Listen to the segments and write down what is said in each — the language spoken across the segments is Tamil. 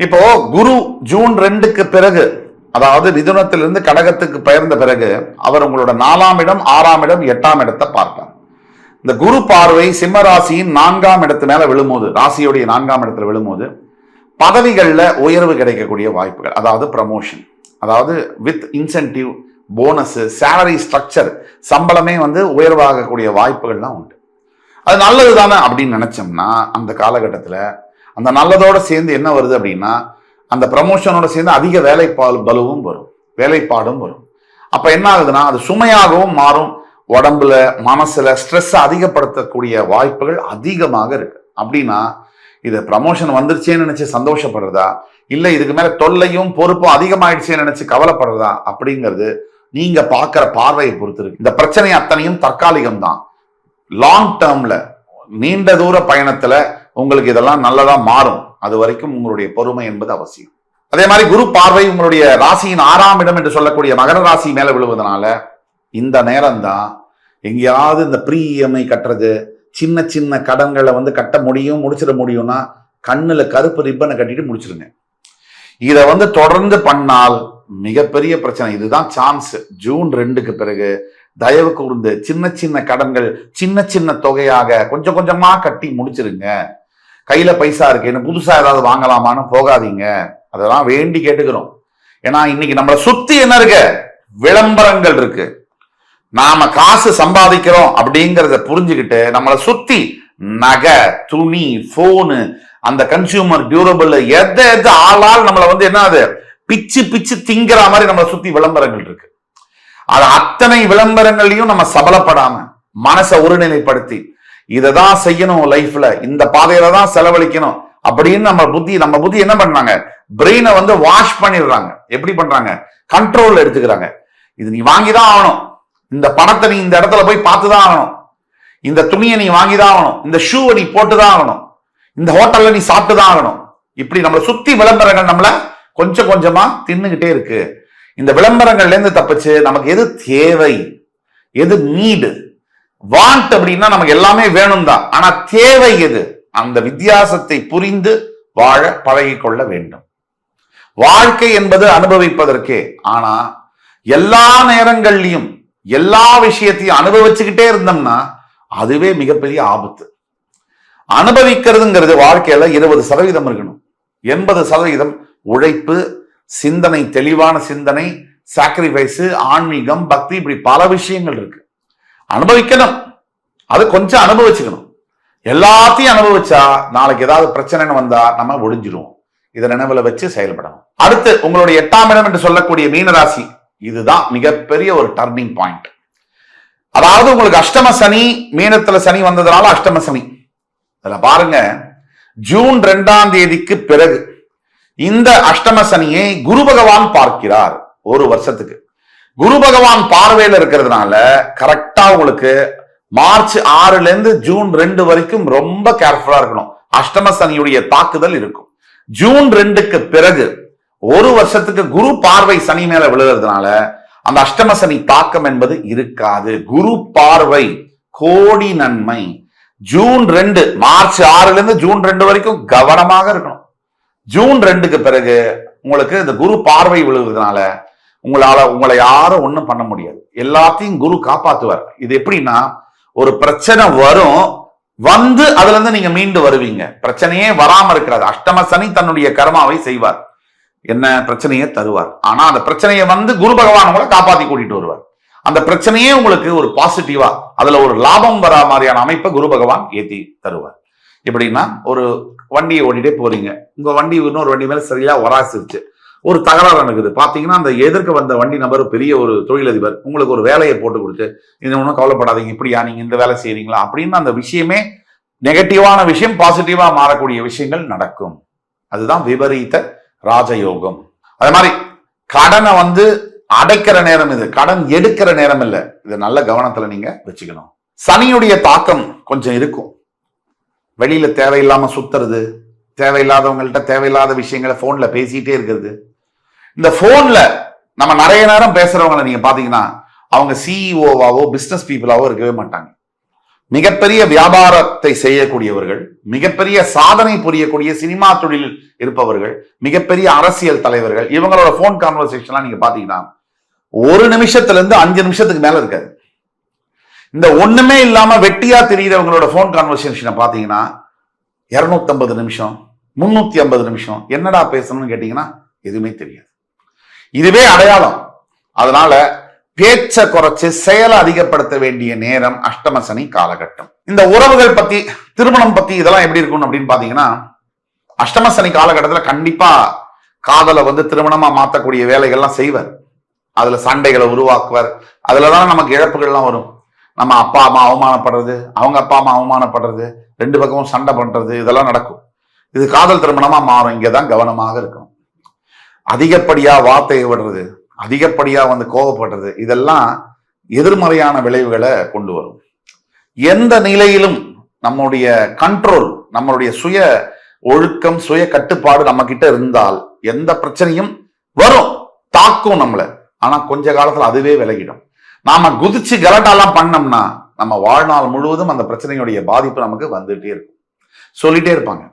இப்போ குரு ஜூன் 2க்கு பிறகு, அதாவது மிதுனத்திலிருந்து கடகத்துக்கு பெயர்ந்த பிறகு அவர் உங்களோட 4ஆம் இடம், 6ஆம் இடம், 8ஆம் இடத்தை பார்ப்பார். இந்த குரு பார்வை சிம்ம ராசியின் 4ஆம் இடத்து மேல விழும்போது, ராசியுடைய 4ஆம் இடத்துல விழும்போது பதவிகள்ல உயர்வு கிடைக்கக்கூடிய வாய்ப்புகள், அதாவது ப்ரமோஷன், அதாவது with incentive, bonus, salary structure, சம்பளமே உயர்வாகக்கூடிய வாய்ப்புகள்லாம் உண்டு. அது நல்லது தானே அப்படின்னு நினைச்சோம்னா, அந்த காலகட்டத்தில் அந்த நல்லதோட சேர்ந்து என்ன வருது அப்படின்னா, அந்த ப்ரமோஷனோட சேர்ந்து அதிக பலுவும் வரும், வேலைப்பாடும் வரும். அப்ப என்ன ஆகுதுன்னா, அது சுமையாகவும் மாறும். உடம்புல மனசுல ஸ்ட்ரெஸ் அதிகப்படுத்தக்கூடிய வாய்ப்புகள் அதிகமாக இருக்கு. அப்படின்னா இது ப்ரமோஷன் வந்துருச்சேன்னு நினைச்சு சந்தோஷப்படுறதா, இல்ல இதுக்கு மேல தொல்லையும் பொறுப்பும் அதிகமாயிடுச்சேன்னு நினைச்சு கவலைப்படுறதா அப்படிங்கிறது நீங்க பார்க்கிற பார்வையை பொறுத்து இருக்கு. இந்த பிரச்சனை அத்தனையும் தற்காலிகம் தான். லாங் டேர்ம்ல, நீண்ட தூர பயணத்துல உங்களுக்கு இதெல்லாம் நல்லதா மாறும். அது வரைக்கும் உங்களுடைய பொறுமை என்பது அவசியம். அதே மாதிரி குரு பார்வை உங்களுடைய ராசியின் 6ஆம் இடம் என்று சொல்லக்கூடிய மகர ராசி மேல விழுவதனால இந்த நேரம் தான் எங்கேயாவது இந்த ப்ரீ இஎம்ஐ கட்டுறது, சின்ன சின்ன கடன்களை கட்ட முடியும், முடிச்சிட முடியும்னா கண்ணுல கருப்பு ரிப்பனை கட்டிட்டு முடிச்சிருங்க. இதை தொடர்ந்து பண்ணால் மிகப்பெரிய பிரச்சனை. இதுதான் சான்ஸ். ஜூன் 2க்கு பிறகு தயவு கூர்ந்து சின்ன சின்ன கடன்கள் சின்ன சின்ன தொகையாக கொஞ்சம் கொஞ்சமா கட்டி முடிச்சிருங்க. கையில பைசா இருக்கு, என்ன புதுசா ஏதாவது வாங்கலாமான்னு போகாதீங்க. அதெல்லாம் வேண்டி கேட்டுக்கிறோம். ஏன்னா இன்னைக்கு நம்மளை சுத்தி என்ன இருக்கு, விளம்பரங்கள் இருக்கு. நாம காசு சம்பாதிக்கிறோம் அப்படிங்கறத புரிஞ்சுக்கிட்டு நம்மளை சுத்தி நகை, துணி, போனு, அந்த கன்சியூமர் டியூரபிள் எதை ஆளால் நம்மளை என்ன அது பிச்சு பிச்சு திங்கிற மாதிரி நம்மளை சுத்தி விளம்பரங்கள் இருக்கு. அது அத்தனை விளம்பரங்களையும் நம்ம சபலப்படாம மனசை ஒருநிலைப்படுத்தி இதைதான் செய்யணும் லைஃப்ல, இந்த பாதையில தான் செலவழிக்கணும் அப்படின்னு நம்ம புத்தி என்ன பண்றாங்க, பிரெயினை வாஷ் பண்ணிடுறாங்க. எப்படி பண்றாங்க, கண்ட்ரோல் எடுத்துக்கிறாங்க. இது நீ வாங்கிதான் ஆகணும், இந்த பணத்தை நீ இந்த இடத்துல போய் பார்த்துதான் ஆகணும், இந்த துணியை நீ வாங்கிதான் ஆகணும், இந்த ஷூவை நீ போட்டுதான் ஆகணும், இந்த ஹோட்டல்ல நீ சாப்பிட்டுதான் ஆகணும். இப்படி நம்மளை சுத்தி விளம்பரங்கள் நம்மள கொஞ்சம் கொஞ்சமா தின்னுகிட்டே இருக்கு. இந்த விளம்பரங்கள்ல இருந்து தப்பிச்சு நமக்கு எது தேவை, எது நீடு, வாண்ட் அப்படின்னா நமக்கு எல்லாமே வேணும் தான், ஆனா தேவை எது, அந்த வித்தியாசத்தை புரிந்து வாழ பழகிக்கொள்ள வேண்டும். வாழ்க்கை என்பது அனுபவிப்பதற்கே. ஆனா எல்லா நேரங்கள்லயும் எல்லா விஷயத்தையும் அனுபவிச்சுக்கிட்டே இருந்தோம்னா அதுவே மிகப்பெரிய ஆபத்து. அனுபவிக்கிறதுங்கிறது வாழ்க்கையில 20% இருக்கணும். 80% உழைப்பு, சிந்தனை, தெளிவான சிந்தனை, சாக்ரிஃபைஸ், ஆன்மீகம், பக்தி, இப்படி பல விஷயங்கள் இருக்கு. அனுபவிக்கணும், அது கொஞ்சம் அனுபவிச்சுக்கணும். எல்லாத்தையும் அனுபவிச்சா நாளைக்கு ஏதாவது பிரச்சனைன்னு வந்தா நம்ம ஒழிஞ்சிருவோம். இதை நினைவுல வச்சு செயல்படணும். அடுத்து உங்களுடைய 8ஆம் இடம் என்று சொல்லக்கூடிய மீனராசி, இதுதான் மிகப்பெரிய ஒரு டர்னிங் பாயிண்ட். அதாவது உங்களுக்கு அஷ்டம சனி, மீனத்துல சனி வந்ததுனால அஷ்டம சனி. அதுல பாருங்க, ஜூன் 2ஆம் தேதிக்கு பிறகு இந்த அஷ்டம சனியை குரு பகவான் பார்க்கிறார். ஒரு வருஷத்துக்கு குரு பகவான் பார்வையில இருக்கிறதுனால கரெக்டா உங்களுக்கு மார்ச் 6ல இருந்து ஜூன் 2 வரைக்கும் ரொம்ப கேர்ஃபுல்லா இருக்கணும். அஷ்டம சனியுடைய தாக்குதல் இருக்கும். ஜூன் 2க்கு பிறகு ஒரு வருஷத்துக்கு குரு பார்வை சனி மேல விழுகிறதுனால அந்த அஷ்டம சனி தாக்கம் என்பது இருக்காது. குரு பார்வை கோடி நன்மை. ஜூன் 2, மார்ச் 6ல இருந்து ஜூன் 2 வரைக்கும் கவனமாக இருக்கணும். ஜூன் 2க்கு பிறகு உங்களுக்கு இந்த குரு பார்வை விழுகிறதுனால உங்களை யாரும் ஒண்ணும் பண்ண முடியாது. எல்லாத்தையும் குரு காப்பாத்துவார். இது எப்படின்னா, ஒரு பிரச்சனை வரும், அதுல இருந்து நீங்க மீண்டு வருவீங்க. பிரச்சனையே வராம இருக்கிறது. அஷ்டம சனி தன்னுடைய கர்மாவை செய்வார், என்ன பிரச்சனையை தருவார். ஆனா அந்த பிரச்சனையை குரு பகவான் உங்களை காப்பாத்தி கூட்டிட்டு வருவார். அந்த பிரச்சனையே உங்களுக்கு ஒரு பாசிட்டிவா, அதுல ஒரு லாபம் வரா மாதிரியான அமைப்பை குரு பகவான் ஏத்தி தருவார். எப்படின்னா, ஒரு வண்டியை ஓட்டிட்டே போறீங்க, உங்க வண்டி இன்னொரு வண்டி மேல சரியா ஒராசிருச்சு, ஒரு தகராறு நடக்குது. பாத்தீங்கன்னா அந்த எதிர்க்க வந்த வண்டி நபர் பெரிய ஒரு தொழிலதிபர், உங்களுக்கு ஒரு வேலையை போட்டு கொடுத்து, இது ஒன்றும் கவலைப்படாதீங்க, இப்படியா நீங்க இந்த வேலை செய்யறீங்களா அப்படின்னு அந்த விஷயமே நெகட்டிவான விஷயம் பாசிட்டிவா மாறக்கூடிய விஷயங்கள் நடக்கும். அதுதான் விபரீத ராஜயோகம். அது மாதிரி கடனை அடைக்கிற நேரம் இது, கடன் எடுக்கிற நேரம் இல்லை. இது நல்ல கவனத்துல நீங்க வச்சுக்கணும். சனியுடைய தாக்கம் கொஞ்சம் இருக்கும். வெளியில தேவையில்லாம சுத்துறது, தேவையில்லாதவங்கள்ட்ட தேவையில்லாத விஷயங்களை போன்ல பேசிட்டே இருக்கிறது. இந்த போன்ல நம்ம நிறைய நேரம் பேசுறவங்களை நீங்க பாத்தீங்கன்னா அவங்க சிஇஓவாவோ பிசினஸ் பீப்புளாவோ இருக்கவே மாட்டாங்க. மிகப்பெரிய வியாபாரத்தை செய்யக்கூடியவர்கள், மிகப்பெரிய சாதனை புரியக்கூடிய சினிமா தொழிலில் இருப்பவர்கள், மிகப்பெரிய அரசியல் தலைவர்கள், இவங்களோட போன் கான்வர்சேஷன்லாம் நீங்க பாத்தீங்கன்னா 1 நிமிஷத்துல இருந்து 5 நிமிஷத்துக்கு மேல இருக்காது. இந்த ஒண்ணுமே இல்லாம வெட்டியா தெரியுறவங்களோட போன் கான்வர்சேஷனை பாத்தீங்கன்னா 250 நிமிஷம், 350 நிமிஷம். என்னடா பேசணும்னு கேட்டீங்கன்னா எதுவுமே தெரியாது. இதுவே அடையாளம். அதனால பேச்ச குறைச்சு செயலை அதிகப்படுத்த வேண்டிய நேரம் அஷ்டம சனி காலகட்டம். இந்த உறவுகள் பத்தி, திருமணம் பத்தி இதெல்லாம் எப்படி இருக்கும் அப்படின்னு பாத்தீங்கன்னா, அஷ்டம சனி காலகட்டத்துல கண்டிப்பா காதலை திருமணமா மாத்தக்கூடிய வேலைகள்லாம் செய்வார். அதுல சண்டைகளை உருவாக்குவார். அதுலதான் நமக்கு இழப்புகள்லாம் வரும். நம்ம அப்பா அம்மா அவமானப்படுறது, அவங்க அப்பா அம்மா அவமானப்படுறது, 2 பக்கமும் சண்டை பண்றது, இதெல்லாம் நடக்கும். இது காதல் திருமணமா மாறும். இங்கதான் கவனமாக இருக்கணும். அதிகப்படியா வார்த்தையை விடுறது, அதிகப்படியா கோபப்படுறது, இதெல்லாம் எதிர்மறையான விளைவுகளை கொண்டு வரும். எந்த நிலையிலும் நம்முடைய கண்ட்ரோல், நம்மளுடைய சுய ஒழுக்கம், சுய கட்டுப்பாடு நம்ம கிட்ட இருந்தால் எந்த பிரச்சனையும் வரும், தாக்கும் நம்மள. ஆனா கொஞ்ச காலத்துல அதுவே விலகிடும். நாம குதிச்சு கலட்டாலாம் பண்ணோம்னா நம்ம வாழ்நாள் முழுவதும் அந்த பிரச்சனையுடைய பாதிப்பு நமக்கு வந்துட்டே இருக்கும். சொல்லிட்டே இருப்பாங்க,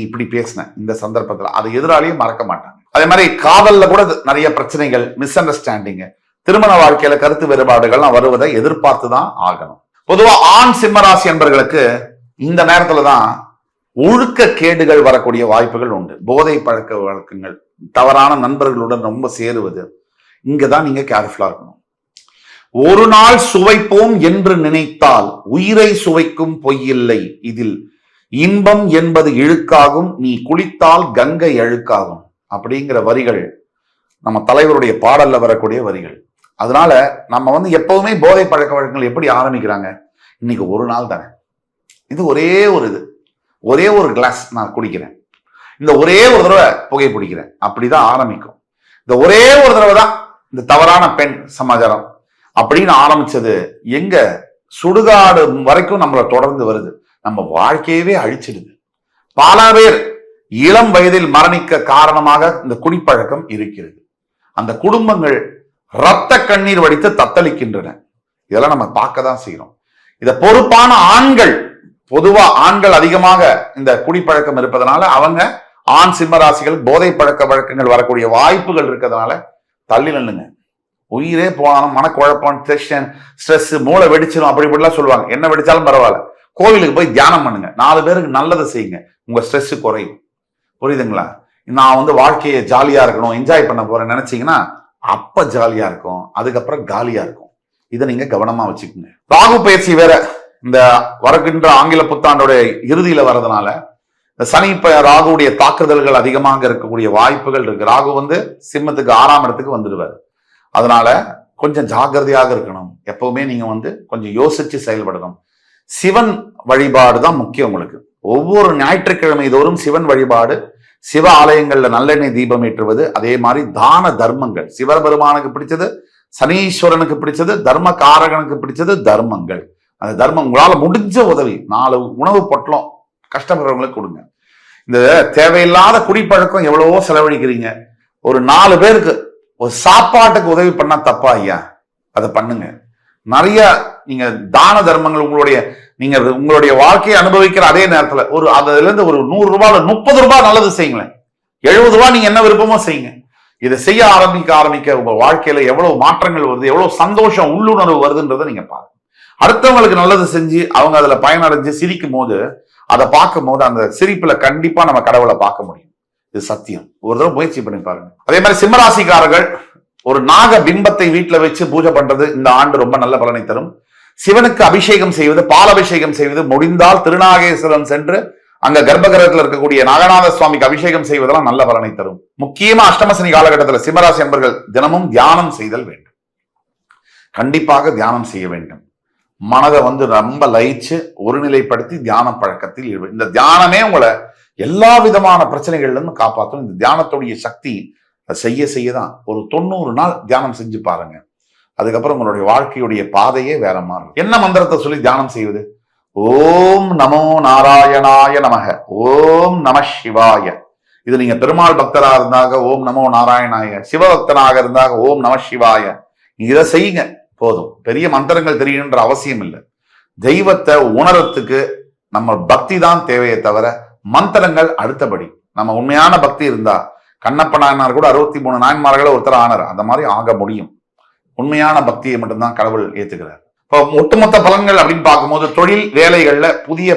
இப்படி பேசின இந்த சந்தர்ப்பத்துல, அதை எதிராளியும் மறக்க மாட்டாங்க. அதே மாதிரி காதல்ல கூட நிறைய பிரச்சனைகள், மிஸ் அண்டர்ஸ்டாண்டிங், திருமண வாழ்க்கையில கருத்து வேறுபாடுகள்லாம் வருவதை எதிர்பார்த்துதான் ஆகணும். பொதுவா ஆண் சிம்மராசி என்பவர்களுக்கு இந்த நேரத்துலதான் ஒழுக்க கேடுகள் வரக்கூடிய வாய்ப்புகள் உண்டு. போதை பழக்க வழக்கங்கள், தவறான நண்பர்களுடன் ரொம்ப சேருவது, இங்கதான் நீங்க கேர்ஃபுல்லா இருக்கணும். ஒரு நாள் சுவைப்போம் என்று நினைத்தால் உயிரை சுவைக்கும் பொய்யில்லை, இதில் இன்பம் என்பது இழுக்காகும், நீ குளித்தால் கங்கை அழுக்காகும் அப்படிங்கிற வரிகள் நம்ம தலைவருடைய பாடல்ல வரக்கூடிய வரிகள். அதனால நம்ம எப்பவுமே போதை பழக்க வழக்கங்கள் எப்படி ஆரம்பிக்கிறாங்க, இன்னைக்கு ஒரு நாள் தானே, இது ஒரே ஒரு கிளாஸ் நான் குடிக்கிறேன், இந்த ஒரே ஒரு தடவை புகை பிடிக்கிறேன், அப்படிதான் ஆரம்பிக்கும். இந்த ஒரே ஒரு தடவை தான் இந்த தவறான பெண் சமாச்சாரம் அப்படின்னு ஆரம்பிச்சது எங்க சுடுகாடு வரைக்கும் நம்மளை தொடர்ந்து வருது. நம்ம வாழ்க்கையவே அழிச்சிடுது. பல பேர் இளம் வயதில் மரணிக்க காரணமாக இந்த குடிப்பழக்கம் இருக்கிறது. அந்த குடும்பங்கள் இரத்த கண்ணீர் வடித்து தத்தளிக்கின்றன. இதெல்லாம் நம்ம பார்க்க தான் செய்யறோம். இத பொறுப்பான ஆண்கள், பொதுவா ஆண்கள் அதிகமாக இந்த குடிப்பழக்கம் இருப்பதனால அவங்க ஆண் சிம்ம ராசிகள் போதை பழக்க வழக்கங்கள் வரக்கூடிய வாய்ப்புகள் இருக்கிறதுனால தள்ளி நில்லுங்க. உயிரே போனாலும் மனக்குழப்பம், டென்ஷன், ஸ்ட்ரெஸ், மூளை வெடிச்சிடும் அப்படி இப்படிலாம் சொல்லுவாங்க. என்ன வெடிச்சாலும் பரவாயில்ல, கோவிலுக்கு போய் தியானம் பண்ணுங்க, 4 பேருக்கு நல்லதை செய்யுங்க, உங்க ஸ்ட்ரெஸ் குறையும். புரியுதுங்களா? நான் வாழ்க்கையை ஜாலியா இருக்கணும், என்ஜாய் பண்ண போறேன்னு நினைச்சீங்கன்னா அப்ப ஜாலியா இருக்கும், அதுக்கப்புறம் காலியா இருக்கும். இதை நீங்க கவனமா வச்சுக்கோங்க. ராகு பயிற்சி வேற இந்த வருகின்ற ஆங்கில புத்தாண்டோட இறுதியில வர்றதுனால சனி ராகுடைய தாக்குதல்கள் அதிகமாக இருக்கக்கூடிய வாய்ப்புகள் இருக்கு. ராகு சிம்மத்துக்கு 6ஆம் இடத்துக்கு வந்துடுவார். அதனால கொஞ்சம் ஜாக்கிரதையாக இருக்கணும். எப்பவுமே நீங்க கொஞ்சம் யோசிச்சு செயல்படணும். சிவன் வழிபாடு தான் முக்கியம் உங்களுக்கு. ஒவ்வொரு ஞாயிற்றுக்கிழமை தோறும் சிவன் வழிபாடு, சிவ ஆலயங்கள்ல நல்லெண்ணெய் தீபம் ஏற்றுவது, அதே மாதிரி தான தர்மங்கள், சிவபெருமானுக்கு பிடிச்சது, சனீஸ்வரனுக்கு பிடிச்சது, தர்ம காரகனுக்கு பிடிச்சது தர்மங்கள். அந்த தர்மம் உங்களால முடிஞ்ச உதவி, 4 உணவு பொட்டலம் கஷ்டப்படுறவங்களுக்கு கொடுங்க. இந்த தேவையில்லாத குடிப்பழக்கம் எவ்வளவோ செலவழிக்கிறீங்க, ஒரு 4 பேருக்கு ஒரு சாப்பாட்டுக்கு உதவி பண்ணா தப்பா ஐயா? அதை பண்ணுங்க. நிறைய நீங்க தான தர்மங்கள் உங்களுடைய வாழ்க்கையை அனுபவிக்கிற அதே நேரத்துல அதுல இருந்து ஒரு 100 ரூபாய் 30 ரூபாய் நல்லது செய்யுங்களேன். 70 ரூபாய் நீங்க என்ன விருப்பமோ செய்யுங்க. இதை செய்ய ஆரம்பிக்க உங்க வாழ்க்கையில எவ்வளவு மாற்றங்கள் வருது, எவ்வளவு சந்தோஷம், உள்ளுணர்வு வருதுன்றதை நீங்க பாருங்க. அடுத்தவங்களுக்கு நல்லது செஞ்சு அவங்க அதுல பயனடைஞ்சு சிரிக்கும் போது, அதை பார்க்கும் போது அந்த சிரிப்புல கண்டிப்பா நம்ம கடவுளை பார்க்க முடியும். இது சத்தியம். ஒரு தடவை முயற்சி பண்ணி பாருங்க. அதே மாதிரி சிம்மராசிக்காரர்கள் ஒரு நாக பிம்பத்தை வீட்டுல வச்சு பூஜை பண்றது இந்த ஆண்டு ரொம்ப நல்ல பலனை தரும். சிவனுக்கு அபிஷேகம் செய்வது, பால் அபிஷேகம் செய்வது, முடிந்தால் திருநாகேஸ்வரம் சென்று அங்க கர்ப்பகிரகத்தில் இருக்கக்கூடிய நாகநாத சுவாமிக்கு அபிஷேகம் செய்வதெல்லாம் நல்ல பலனை தரும். முக்கியமா அஷ்டமசனி காலகட்டத்தில் சிம்மராசி என்பர்கள் தினமும் தியானம் செய்தல் வேண்டும். கண்டிப்பாக தியானம் செய்ய வேண்டும். மனதை ரொம்ப லயிச்சு ஒருநிலைப்படுத்தி தியான பழக்கத்தில் இந்த தியானமே உங்களை எல்லா விதமான பிரச்சனைகள்ல இருந்து காப்பாற்றும். இந்த தியானத்துடைய சக்தி செய்யதான் ஒரு 90 நாள் தியானம் செஞ்சு பாருங்க. அதுக்கப்புறம் உங்களுடைய வாழ்க்கையுடைய பாதையே வேற மாறும். என்ன மந்திரத்தை சொல்லி தியானம் செய்வது? ஓம் நமோ நாராயணாய நமக, ஓம் நம சிவாய. இது நீங்க பெருமாள் பக்தரா இருந்தாக ஓம் நமோ நாராயணாய, சிவபக்தனாக இருந்தாக ஓம் நம சிவாய. இதை செய்யுங்க போதும். பெரிய மந்திரங்கள் தெரியுன்ற அவசியம் இல்லை. தெய்வத்தை உணரத்துக்கு நம்ம பக்தி தான் தேவையே தவிர மந்திரங்கள் அடுத்தபடி. நம்ம உண்மையான பக்தி இருந்தா கண்ணப்ப நாயனார் கூட 63 நாயன்மார்களை ஒருத்தர் ஆனார். அந்த மாதிரி ஆக முடியும். உண்மையான பக்தியை மட்டும்தான் கடவுள் ஏத்துக்கிறார். இப்போ ஒட்டுமொத்த பலன்கள் அப்படின்னு பார்க்கும்போது தொழில் வேலைகள்ல புதிய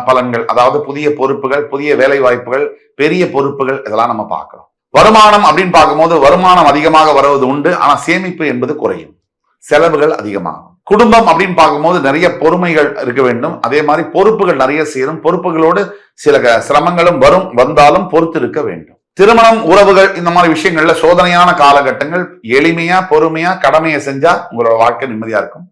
பலன்கள், அதாவது புதிய பொறுப்புகள், புதிய வேலை வாய்ப்புகள், பெரிய பொறுப்புகள், இதெல்லாம் நம்ம பார்க்கிறோம். வருமானம் அப்படின்னு பார்க்கும்போது வருமானம் அதிகமாக வருவது உண்டு. ஆனா சேமிப்பு என்பது குறையும், செலவுகள் அதிகமாகும். குடும்பம் அப்படின்னு பார்க்கும்போது நிறைய பொறுமைகள் இருக்க வேண்டும். அதே மாதிரி பொறுப்புகள் நிறைய சேரும். பொறுப்புகளோடு சில சிரமங்களும் வந்தாலும் பொறுத்து இருக்க வேண்டும். திருமணம், உறவுகள், இந்த மாதிரி விஷயங்கள்ல சோதனையான காலகட்டங்கள். எளிமையா பொறுமையா கடமையை செஞ்சா உங்களோட வாழ்க்கை நிம்மதியா இருக்கும்.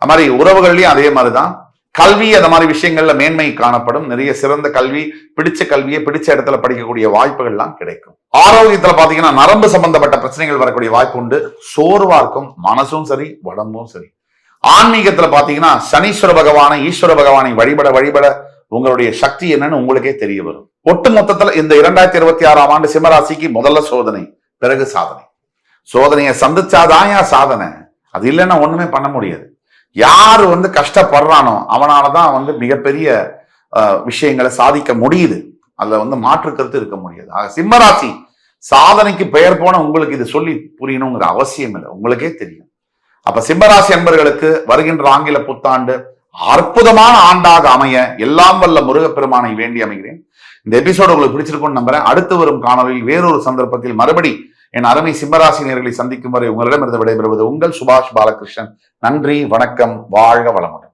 அது மாதிரி உறவுகள்லயும் அதே மாதிரிதான். கல்வி, அந்த மாதிரி விஷயங்கள்ல மேன்மை காணப்படும். நிறைய சிறந்த கல்வி, பிடிச்ச கல்வியை பிடிச்ச இடத்துல படிக்கக்கூடிய வாய்ப்புகள்லாம் கிடைக்கும். ஆரோக்கியத்துல பாத்தீங்கன்னா நரம்பு சம்பந்தப்பட்ட பிரச்சனைகள் வரக்கூடிய வாய்ப்பு உண்டு. சோர்வா இருக்கும், மனசும் சரி உடம்பும் சரி. ஆன்மீகத்துல பாத்தீங்கன்னா சனீஸ்வர பகவானை, ஈஸ்வர பகவானை வழிபட உங்களுடைய சக்தி என்னன்னு உங்களுக்கே தெரிய வரும். ஒட்டு மொத்தத்துல இந்த 2026ஆம் ஆண்டு சிம்மராசிக்கு முதல்ல சோதனை, பிறகு சாதனை. சோதனையை சந்திச்சாதான் சாதனை. அது இல்லைன்னா ஒண்ணுமே பண்ண முடியாது. யாரு கஷ்டப்படுறானோ அவனாலதான் மிகப்பெரிய விஷயங்களை சாதிக்க முடியுது. அதுல மாற்று கருத்து இருக்க முடியாது. ஆக சிம்மராசி சாதனைக்கு பெயர் போன உங்களுக்கு இது சொல்லி புரியணுங்கிற அவசியம் இல்லை, உங்களுக்கே தெரியும். அப்ப சிம்மராசி அன்பர்களுக்கு வருகின்ற ஆங்கில புத்தாண்டு அற்புதமான ஆண்டாக அமைய எல்லாம் வல்ல முருகப்பெருமானை வேண்டி அமைகிறேன். இந்த எபிசோடு உங்களுக்கு பிடிச்சிருக்கும்னு நம்புறேன். அடுத்து வரும் காணொலியில் வேறொரு சந்தர்ப்பத்தில் மறுபடி என் அருமை சிம்மராசி நேயர்களை சந்திக்கும் வரை உங்களிடமிருந்து விடைபெறுவது உங்கள் சுபாஷ் பாலகிருஷ்ணன். நன்றி, வணக்கம், வாழ்க வளமுடன்.